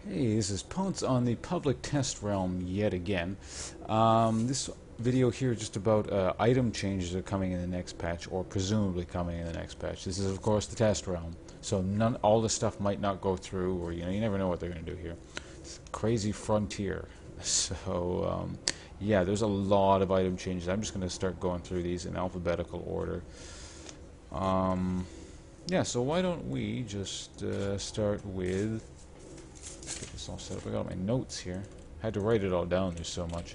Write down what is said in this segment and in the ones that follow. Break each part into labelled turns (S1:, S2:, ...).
S1: Hey, this is Ponce on the public test realm yet again. This video here is just about item changes that are coming in the next patch, or presumably coming in the next patch. This is, of course, the test realm, so all the stuff might not go through, or you never know what they're going to do here. It's a crazy frontier. So, yeah, there's a lot of item changes. I'm just going to start going through these in alphabetical order. Yeah, so why don't we just start with... Let's get this all set up. I got my notes here. Had to write it all down. There's so much.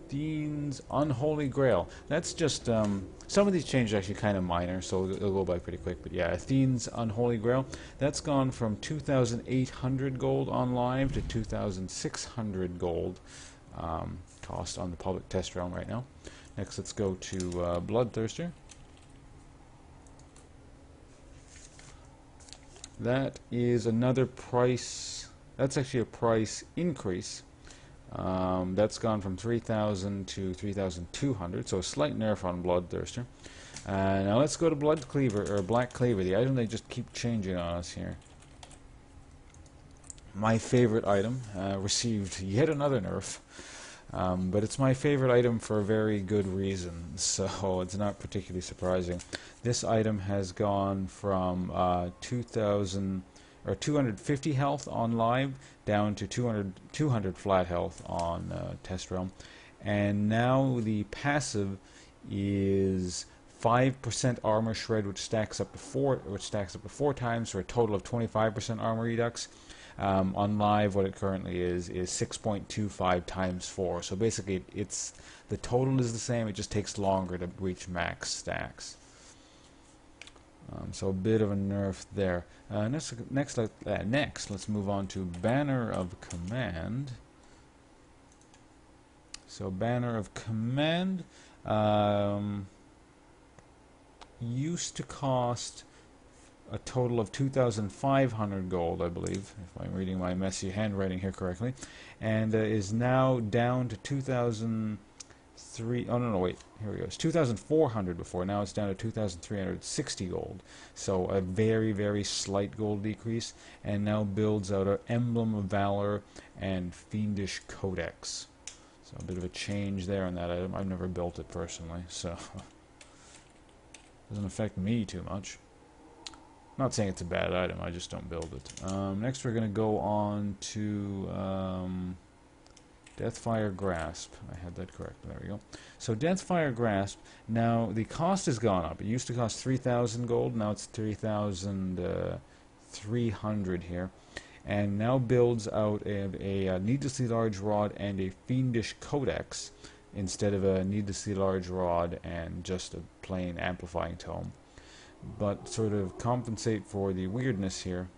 S1: Dean's Unholy Grail. That's just some of these changes are actually kind of minor, so it'll go by pretty quick. But yeah, Athene's Unholy Grail. That's gone from 2,800 gold on live to 2,600 gold cost on the public test realm right now. Next, let's go to Bloodthirster. That is another price. That's actually a price increase. That's gone from 3,000 to 3,200, so a slight nerf on Bloodthirster. Now let's go to Cleaver, or Black Cleaver, the item they just keep changing on us here. My favorite item received yet another nerf. But it's my favorite item for a very good reason, so it's not particularly surprising. This item has gone from 250 health on live down to 200 flat health on test realm, and now the passive is 5% armor shred, which stacks up to four times for a total of 25% armor redux. On live, what it currently is 6.25 times 4. So basically, the total is the same. It just takes longer to reach max stacks. So a bit of a nerf there. Next, let's move on to Banner of Command. So Banner of Command used to cost a total of 2,500 gold, I believe, if I'm reading my messy handwriting here correctly, and is now down to 2,003. Oh no, wait, here we go. It's 2,400 before. Now it's down to 2,360 gold. So a very, very slight gold decrease, and now builds out an Emblem of Valor and Fiendish Codex. So a bit of a change there on that item. I've never built it personally, so doesn't affect me too much. Not saying it's a bad item, I just don't build it. Next we're going to go on to Deathfire Grasp. I had that correct. There we go. So Deathfire Grasp, now the cost has gone up. It used to cost 3,000 gold, now it's 3,300 here. And now builds out a needlessly large rod and a Fiendish Codex instead of a needlessly large rod and just a plain amplifying tome. But sort of compensate for the weirdness here,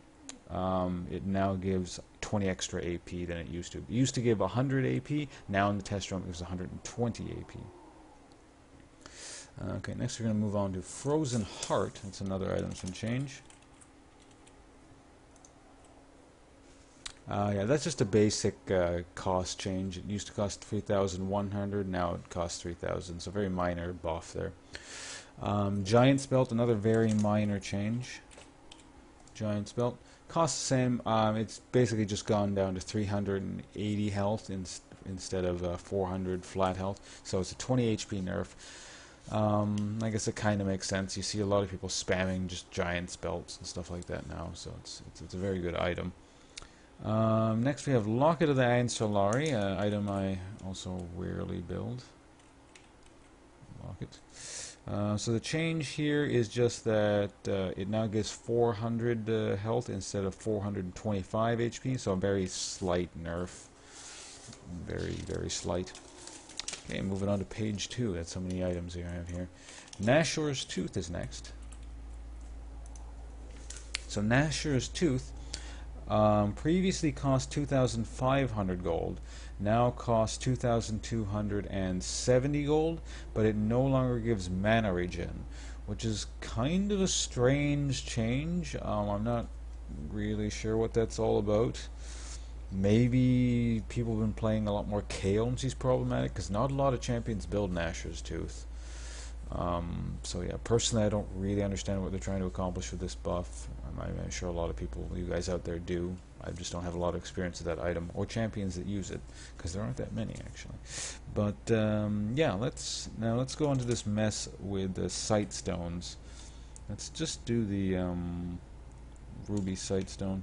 S1: it now gives 20 extra AP than it used to. It used to give 100 AP, now in the test room it gives 120 AP. Okay, next we're going to move on to Frozen Heart. That's another item that's been changed. Yeah, that's just a basic cost change. It used to cost 3,100, now it costs 3,000, so very minor buff there. Giant's Belt, another very minor change. Giant's Belt costs the same. It's basically just gone down to 380 health instead of 400 flat health. So it's a 20 HP nerf. I guess it kind of makes sense. You see a lot of people spamming just Giant's Belts and stuff like that now, so it's a very good item. Next we have Locket of the Iron Solari, an item I also rarely build. Locket. So the change here is just that it now gives 400 health instead of 425 HP, so a very slight nerf. Very, very slight. Okay, moving on to page 2. That's how many items I have here. Nashor's Tooth is next. So Nashor's Tooth previously cost 2,500 gold, now costs 2,270 gold, but it no longer gives mana regen, which is kind of a strange change. I'm not really sure what that's all about. Maybe people have been playing a lot more Kayle and she's problematic, because not a lot of champions build Nashor's Tooth. So yeah, personally I don't really understand what they're trying to accomplish with this buff. I'm sure a lot of people, you guys out there do. I just don't have a lot of experience with that item, or champions that use it, because there aren't that many actually. But yeah, let's go into this mess with the Sightstones. Let's just do the Ruby Sightstone,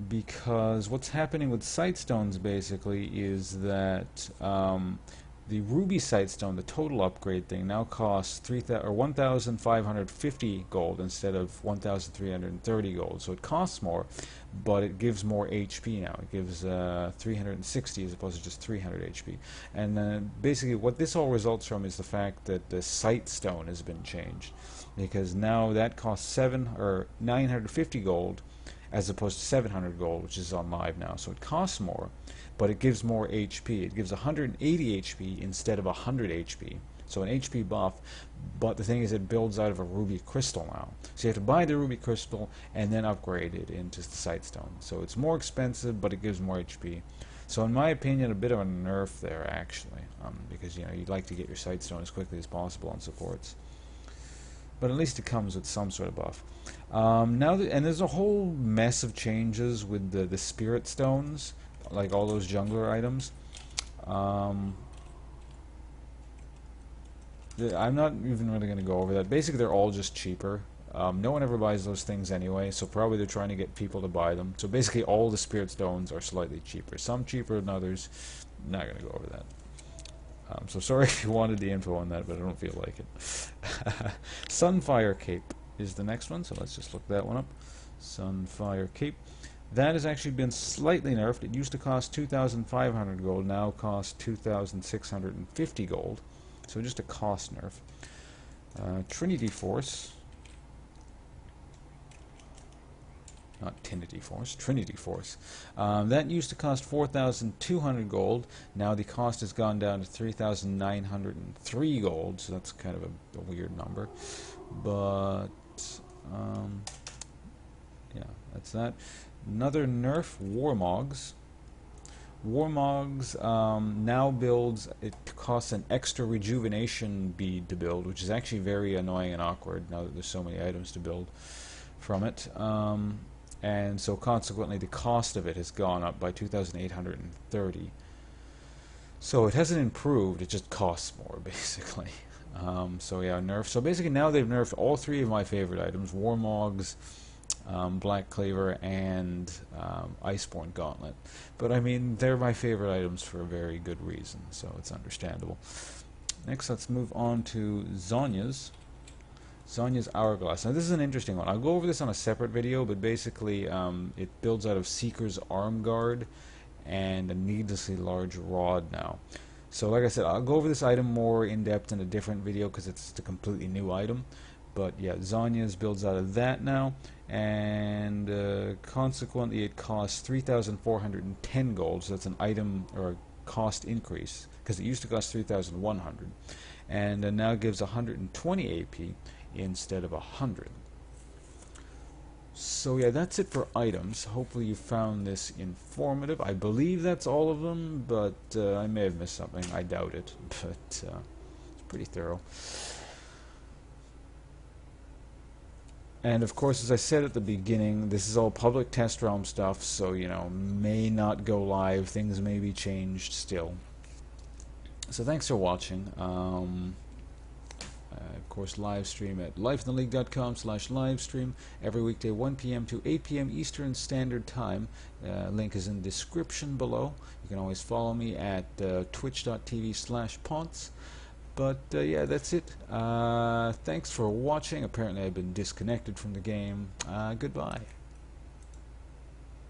S1: because what's happening with Sightstones basically is that the Ruby Sightstone, the total upgrade thing, now costs 1,550 gold instead of 1,330 gold. So it costs more, but it gives more HP now. It gives 360 as opposed to just 300 HP. And basically what this all results from is the fact that the Sightstone has been changed, because now that costs 950 gold as opposed to 700 gold, which is on live now. So it costs more, but it gives more HP. It gives 180 HP instead of 100 HP. So an HP buff, but the thing is it builds out of a ruby crystal now. So you have to buy the ruby crystal and then upgrade it into the Sightstone. So it's more expensive, but it gives more HP. So in my opinion, a bit of a nerf there actually, because you'd like to get your Sightstone as quickly as possible on supports. But at least it comes with some sort of buff. And there's a whole mess of changes with the Spirit Stones, like all those jungler items. I'm not even really going to go over that. Basically, they're all just cheaper. No one ever buys those things anyway, so probably they're trying to get people to buy them. So basically, all the Spirit Stones are slightly cheaper. Some cheaper than others. Not going to go over that. So sorry if you wanted the info on that, but I don't feel like it. Sunfire Cape is the next one, so let's just look that one up. Sunfire Cape. That has actually been slightly nerfed. It used to cost 2,500 gold, now costs 2,650 gold. So just a cost nerf. Trinity Force. Not Trinity Force, Trinity Force. That used to cost 4,200 gold. Now the cost has gone down to 3,903 gold, so that's kind of a weird number. But, yeah, that's that. Another nerf, Warmogs. Warmogs now builds, it costs an extra rejuvenation bead to build, which is actually very annoying and awkward now that there's so many items to build from it. And so consequently the cost of it has gone up by 2,830. So it hasn't improved, it just costs more basically. So yeah, nerf. So basically now they've nerfed all three of my favorite items, Warmogs, Black Cleaver, and Iceborne Gauntlet. But I mean, they're my favorite items for a very good reason, so it's understandable. Next, let's move on to Zhonya's Hourglass. Now this is an interesting one. I'll go over this on a separate video, but basically it builds out of Seeker's Arm Guard and a needlessly large rod now. So like I said, I'll go over this item more in depth in a different video because it's a completely new item. But yeah, Zhonya's builds out of that now, and consequently it costs 3,410 gold, so that's an item or a cost increase, because it used to cost 3,100, and now gives 120 AP instead of 100. So yeah, that's it for items. Hopefully you found this informative. I believe that's all of them, but I may have missed something. I doubt it, but it's pretty thorough. And of course, as I said at the beginning, this is all public test realm stuff, so may not go live. Things may be changed still. So thanks for watching. Of course, live stream at lifeintheleague.com/livestream every weekday 1 p.m. to 8 p.m. Eastern Standard Time. Link is in the description below. You can always follow me at twitch.tv/ponce. But yeah, that's it. Thanks for watching. Apparently I've been disconnected from the game. Goodbye.